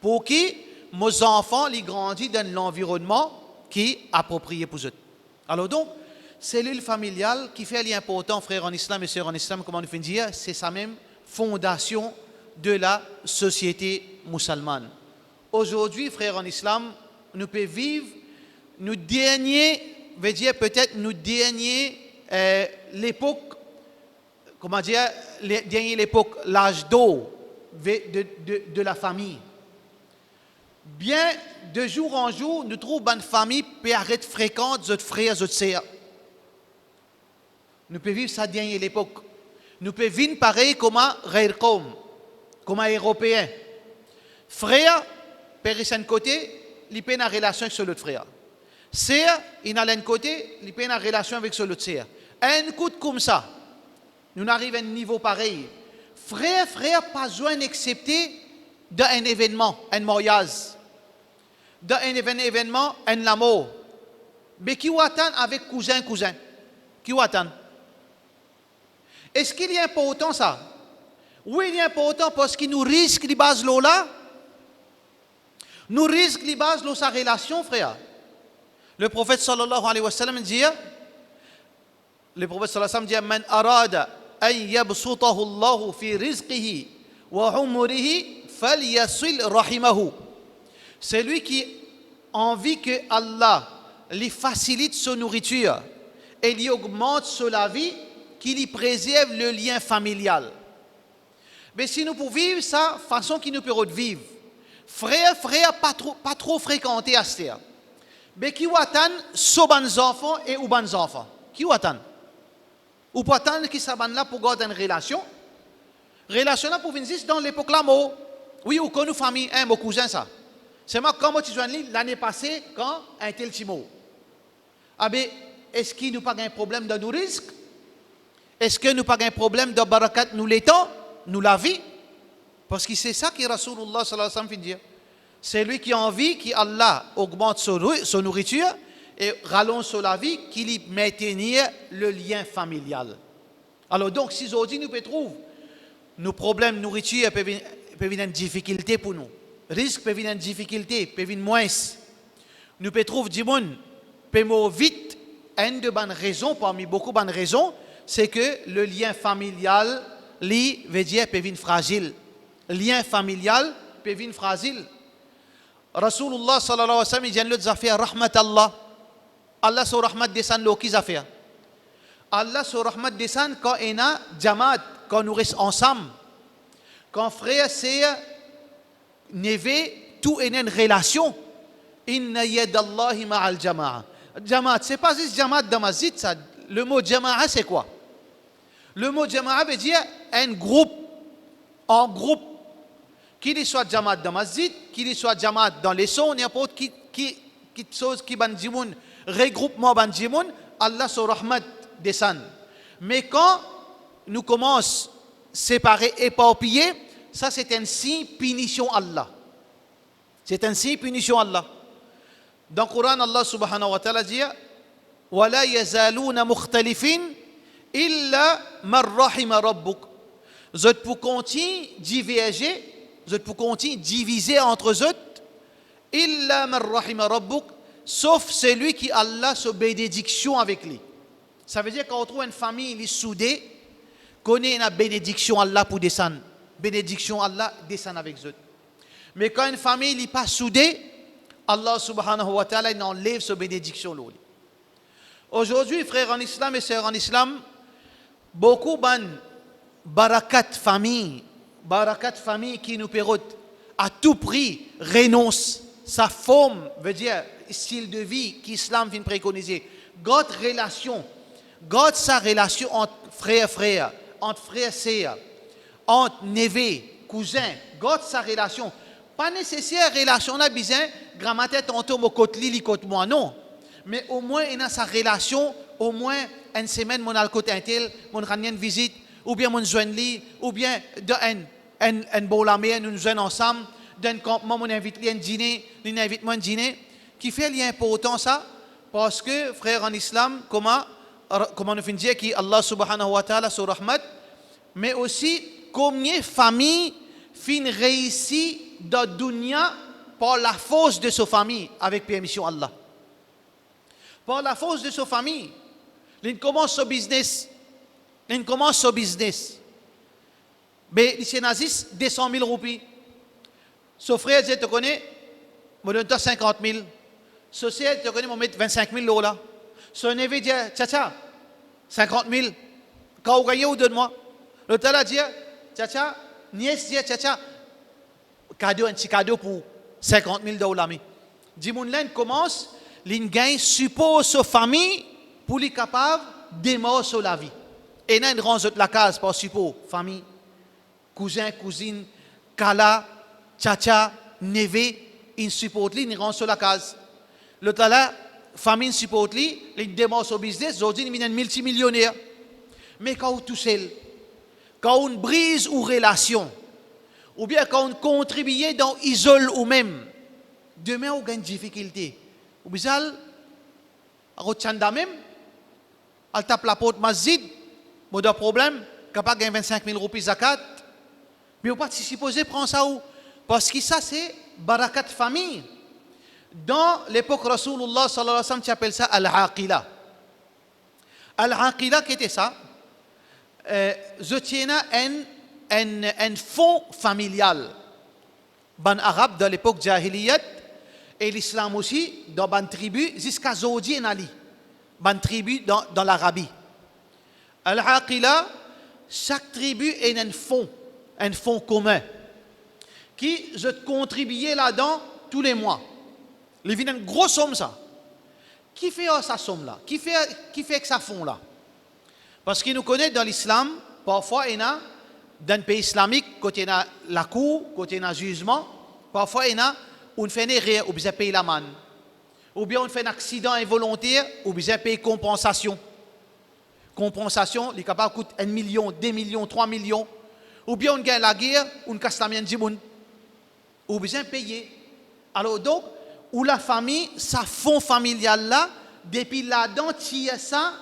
pour qui mes enfants les grandissent dans l'environnement qui est approprié pour eux. Alors donc, cellule familiale qui fait l'important, frères en islam et sœurs en islam, comment nous faisons dire, c'est sa même fondation de la société musulmane. Aujourd'hui, frères en islam, nous pouvons vivre nous derniers, veut dire peut-être nous derniers l'époque, comment dire, dernier l'époque, l'âge d'eau de la famille. Bien, de jour en jour, nous trouvons une famille peut arrêter fréquente, notre frères, notre sœurs. Nous pouvons vivre ça dernière l'époque. Nous pouvons vivre pareil comme un Européen. Frère, père d'un côté, il peut avoir une relation avec l'autre frère. Sœur, il a un côté, il peut avoir une relation avec l'autre sœur. Un coup comme ça, nous arrivons à un niveau pareil. Frère, pas besoin d'accepter d'un événement, un mariage. D'un événement, un amour. Mais qui attend avec cousin? Qui attend? Est-ce qu'il est important ça? Oui, il est important parce qu'il nous risque les bases là. Nous risque les bases de sa relation, frère. Le prophète sallallahu alayhi wa sallam dit, Man arada an yabsutahu Allahu fi rizqihi wa umrihi falyasil rahimahu. C'est lui qui a envie que Allah lui facilite sa nourriture et lui augmente sa vie, qui lui préserve le lien familial. Mais si nous pouvons vivre ça, façon qui nous peut vivre, frère, pas trop fréquenter à cette heure. Mais qui attend so bons enfants et ou bons enfants? Qui attend? Ou pas attendre qui s'abandonnent là pour garder une relation? Relation là pour venir dans l'époque là, oui, ou qu'on nous famille, mon cousin ça. C'est moi quand tu joins l'année passée quand un tel timo. Ah ben, est-ce qu'il nous pas un problème de nos risques? Est-ce que nous pas un problème de barakat nous l'étang, nous la vie? Parce que c'est ça que Rasulullah sallallahu alayhi wa sallam dit. C'est lui qui a envie qu'Allah augmente son nourriture et rallonge sur la vie, qui lui maintenir le lien familial. Alors donc, si aujourd'hui nous pouvons trouver nos problèmes de nourriture peuvent venir une difficulté pour nous. Risque peut venir une difficulté, peut venir moins. Nous pouvons trouver du monde, peut vite, une de bonnes raisons, parmi beaucoup de bonnes raisons, c'est que le lien familial, lui, veut dire, peut venir fragile. Le lien familial peut venir fragile. Rasulullah sallallahu alayhi wa sallam, il dit l'autre affaire, rahmat Allah. Allah sur rahmat descend l'eau qui affaire. Allah sur rahmat descend quand il y a jamaat, quand nous restons ensemble. Quand frère, sœur, neveu, tout est une relation. Inna yadallahi ma'al jama'a. Jamaat, c'est pas juste jamaat de masjid, ça. Le mot jama'a, c'est quoi? Le mot jama'a veut dire un groupe, en groupe. Qu'il soit jamaat dans masjid, qu'il soit jamaat dans les sons, n'importe qui chose qui ban djimoun, regroupement ban djimoun, Allah sur rahmat descend. Mais quand nous commençons séparer, éparpiller, ça c'est un signe punition Allah. C'est un signe punition Allah. Dans le Coran, Allah subhanahu wa ta'ala dit وَلَا يَزَالُونَ مُخْتَلِفِينَ إِلَّا مَنْ رَحِمَ رَبُّكَ. Vous êtes pour continuer diverger, vous êtes pour continuer diviser entre eux, illa man rahima rabbuk, sauf celui qui Allah sa bénédiction avec lui. Ça veut dire qu'on trouve une famille soudée, Connaît la bénédiction Allah pour descendre. Bénédiction Allah descend avec eux. Mais quand une famille n'est pas soudée, Allah subhanahu wa ta'ala il enlève cette bénédiction. Aujourd'hui, frères en islam et sœurs en islam, beaucoup de barakat famille qui nous permettent à tout prix renonce sa forme, veut dire style de vie qu'Islam vient préconiser. Votre relation, sa relation entre frère, entre frère, entre neveu, cousin, sa relation. Pas nécessaire relation là bizarre, grammaire tantôt mon côté li côté moi non. Mais au moins il a sa relation, au moins une semaine mon al côté intel, mon ranienne visite ou bien mon joindre li ou bien un bolamé nous joindre ensemble d'un campement mon invite li un dîner, il invite moi un dîner qui fait lien important ça parce que frère en islam comment nous finit dire qui Allah subhanahu wa ta'ala sur rahmat mais aussi combien famille fin réussi dans le dunya par la force de sa famille avec permission Allah. Par la force de sa famille, il commence ce business. Mais il s'est nazis 200 000 roupies. Son frère dit, tu connais, je donne 50 000. Son sœur, tu connais, je mettre 25 000 euros là. Son neveu dit, tcha, 50 000. Quand vous gagnez, vous donne-moi. Le tala dit, tcha, nièce dit, tcha, cadeau, un petit cadeau pour 50 000 $. Dimounlen commence, il gagne suppose sa famille pour les capable de démarrer sur la vie. Et il y a une range de la case par suppose, famille, cousin, cousine, kala, tcha, neveu, il supporte lui, il range sur la case. Le tala, famille supporte lui, il démarre sur le business, aujourd'hui il est un multimillionnaire. Mais quand on est tout seul, quand on brise une relation, ou bien quand on contribue dans isole ou même, demain on a une difficulté. Ou bien, on a même, on tape la porte masjid, on a un problème, capable de gagner 25 000 roupies zakat, mais on ne peut pas supposer prendre ça où? Parce que ça c'est barakat famille. Dans l'époque Rasulullah sallallahu alayhi wa sallam, tu appelles ça al-aqila. Al-aqila, qu'était ça? Je tiens un fonds familial. Ban arabe dans l'époque jahiliyat et l'islam aussi dans ban tribu jusqu'à Zodi et Nali. Ban tribu dans l'Arabie. Al-Aqila, chaque tribu a un fonds commun qui je contribue là-dedans tous les mois. Il vient une grosse somme ça. Qui fait sa somme là? Qui fait que ça fond là? Parce qu'il nous connaît dans l'islam, parfois il y a dans le pays islamique, quand il y a la cour, quand il y a le jugement, parfois il y a on fait une erreur, ou bien payer la manne. Ou bien on fait un accident involontaire, ou bien payer compensation. Compensation, les capables coûtent 1 million, 2 millions, 3 millions. Ou bien on gagne la guerre, on casse la mienne du monde. Ou bien payer. Alors donc, où la famille, sa fonds familial là, depuis là-dedans, tire ça,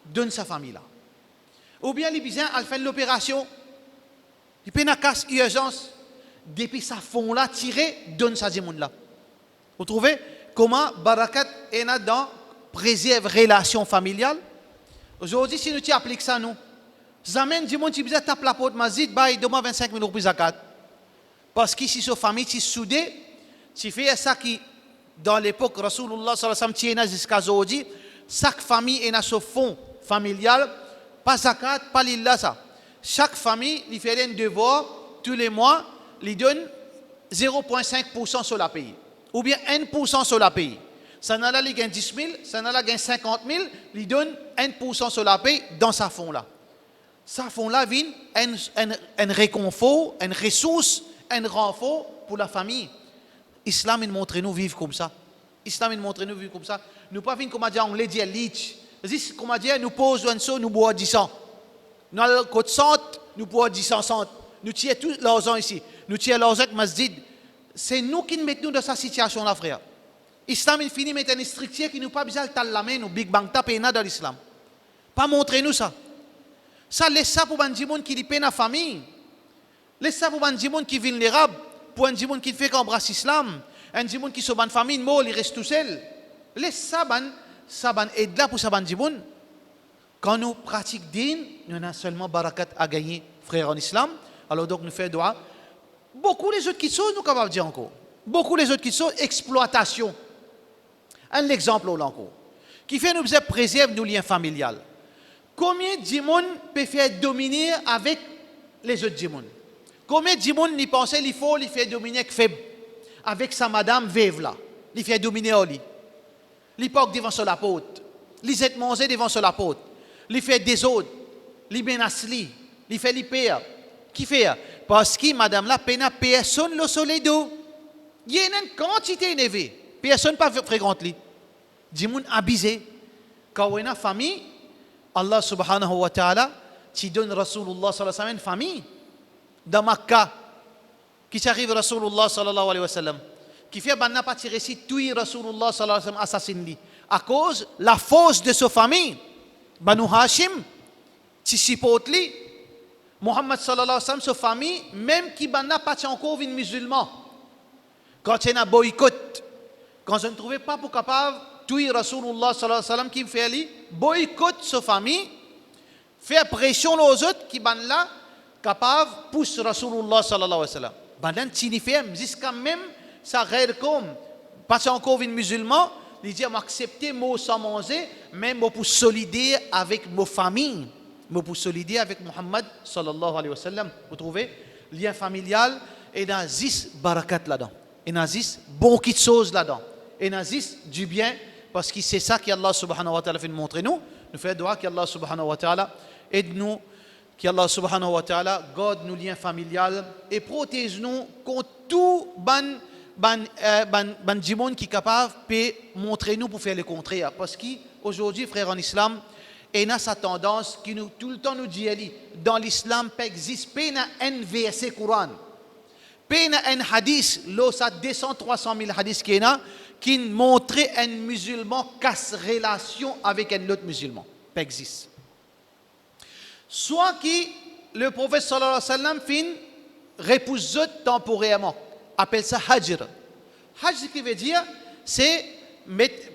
donne sa famille là. Ou bien les bisins, elle fait l'opération. Il peut y avoir une casse urgence. Depuis sa fond là, tiré, donne sa monde là. Vous trouvez comment barakat est dans préserve relation familiale? Aujourd'hui, si nous appliquons ça, nous amène du monde qui bizarre tape la porte mazid, bah il demande 25 000 roupies zakat. Parce qu'ici, sa famille, si soudée, si fait ça qui, dans l'époque, Rasulullah sallallahu alayhi wa sallam, jusqu'à aujourd'hui, chaque famille est dans ce fonds familial, pas zakat, pas lillah ça. Chaque famille, il fait un devoir tous les mois, il donne 0,5% sur la pays. Ou bien 1% sur la pays. Ça n'a là, il gagne 10 000, ça n'a là, il gagne 50 000, il donne 1% sur la pays dans sa fonds là. Sa fonds là vient un réconfort, une ressource, un renfort pour la famille. Islam, il montre nous vivre comme ça. Islam, il montre nous vivre comme ça. Nous pas venir comme dire anglais dire lich. Juste comme dire nous pose un saut, nous bois 10 ans. Nous allons côté 100, nous bois 10 ans. Nous tirons tous l'argent ici. Nous tirons l'argent avec masjid. C'est nous qui nous mettons dans cette situation là, frère. Islam, il finit mettre un strictier qui nous pas besoin de la main, nous big bang taper dans l'islam. Pas montrer nous ça. Ça laisse ça pour un monde qui dépend de la famille. Laisse ça pour un monde qui est vulnérable, pour un monde qui fait qu'embrasse l'islam, un monde qui est dans une famille, il reste tout seul. Laisse ça ban aide là pour ça ban monde. Quand nous pratiquons din, nous avons seulement barakat à gagner, frères en islam. Alors donc nous faisons dua. Beaucoup les autres qui sont, nous sommes capables de dire encore. Beaucoup les autres qui sont, exploitation. Un exemple au encore. Qui fait nous préserver nos liens familiales. Combien de gens peut faire dominer avec les autres gens? Combien de gens n'y pensent qu'il faut les faire dominer avec faible? Avec sa madame veuve là. Les faire dominer au lit. Les porcs devant sur la porte. Les êtes mangés devant sur la porte. Les fait des autres. Les menaces les fait les pères. Qui fait? Parce que madame là, personne le soleil d'eau. Il y a une quantité élevée. Personne pas fréquente lui. Des gens abusés. Quand on a une famille, Allah subhanahu wa ta'ala, tu donnes Rasulullah sallallahu alayhi wa sallam une famille. Dans Makkah, qui arrive Rasulullah sallallahu alayhi wa sallam, qui fait banna pas tirer si tout Rasulullah sallallahu alayhi wa sallam assassiné. À cause la force de sa famille. Banu Hashim, tu supportes lui. Muhammad sallallahu alayhi wa sallam, sa famille, même qui banna pas encore une musulman. Quand il y a un boycott, quand je ne trouvais pas pour capable, tout Rasulullah sallallahu alayhi wa sallam qui fait lui, boycott sa famille, faire pression aux autres qui ban là, capable pousse Rasulullah sallallahu alayhi wa sallam. Bandan tinifem jusqu'à même ça règle comme pas encore une musulman, il dit m'accepter moi sans manger, même pour solider avec ma famille, pour solider avec Muhammad sallallahu alayhi wa sallam. Vous trouvez lien familial et dans 10 barakat là-dedans. Et dans 10 bon petites choses là-dedans. Et dans 10 du bien parce que c'est ça qu'Allah subhanahu wa ta'ala fait montrer nous. Nous faisons dua qu'Allah subhanahu wa ta'ala aide-nous, qu'Allah subhanahu wa ta'ala garde nos liens familiales et protège-nous contre tout ban djimoun qui est capable de montrer nous pour faire le contraire. Parce qu'aujourd'hui, frères en islam, il y a sa tendance qui nous, tout le temps nous dit, dans l'islam, il existe pas un verset Coran. Pas un hadith, là, ça descend 300 000 hadiths qui montre un musulman casse relation avec un autre musulman. Ça existe. Soit que le prophète sallallahu alayhi wa sallam fin repousse temporairement, appelle ça hajr. Hajr qui veut dire c'est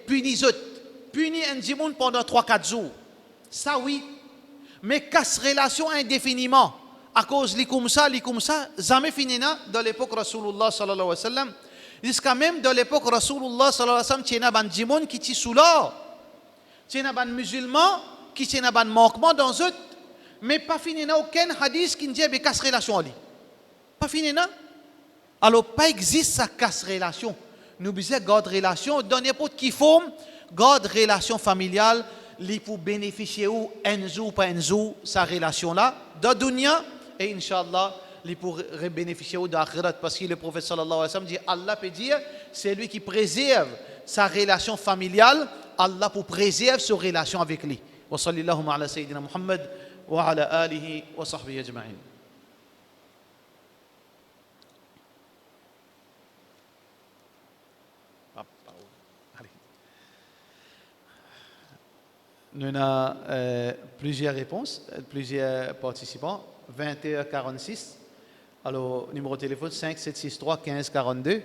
punir un djimoun pendant 3-4 jours. Ça oui, mais casse relation indéfiniment à cause li comme ça, jamais fini dans l'époque Rasulullah sallallahu alayhi wa sallam. Jusqu'à même dans l'époque Rasulullah sallallahu alayhi wa sallam, tiena ban djimoun qui ti sous l'or, tiena ban musulman qui tiena ban manquement dans eux. Mais pas fini na aucun hadith qui dit que casse relation ali. Pas fini na. Alors pas existe sa casse relation. Nous disons garde relation dans n'importe qui forme, garde relation familiale, li pour bénéficier ou un jour pas un jour sa relation là dans dunya et inchallah li pour bénéficier ou d'akhirat parce que le prophète sallallahu alayhi wa sallam dit Allah peut dire c'est lui qui préserve sa relation familiale, Allah pour préserver sa relation avec lui. Wa sallallahu ala sayyidina Muhammad وعلى آله وصحبه أجمعين. Nous avons plusieurs réponses, plusieurs participants. 20h46. Alors, numéro de téléphone 5763 1542.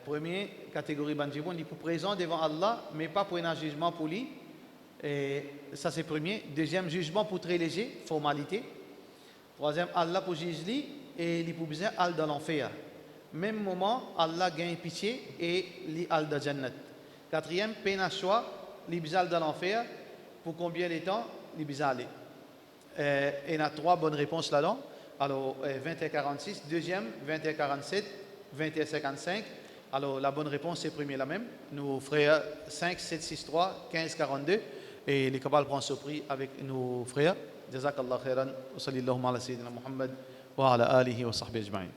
Première catégorie bandjibon, il est pour présent devant Allah, mais pas pour un jugement pour lui. Et ça c'est premier. Deuxième, jugement pour très léger, formalité. Troisième, Allah pour juger lui et il pour besoin aller dans l'enfer. Même moment, Allah gagne pitié et il aller dans Jannat. Quatrième, peine à choix, il besoin dans l'enfer. Pour combien de temps il besoin aller. Et il y a 3 bonnes réponses là-dedans. Alors 20h46, deuxième 20h47, 20h55. Alors la bonne réponse c'est premier la même. Nous frères 5 7 6 3 15 42. Et les capables prennent ce prix avec nos frères. Jazakallah khairan wa sallallahu ala sayyidina Muhammad wa ala alihi wa sahbihi ajma'in.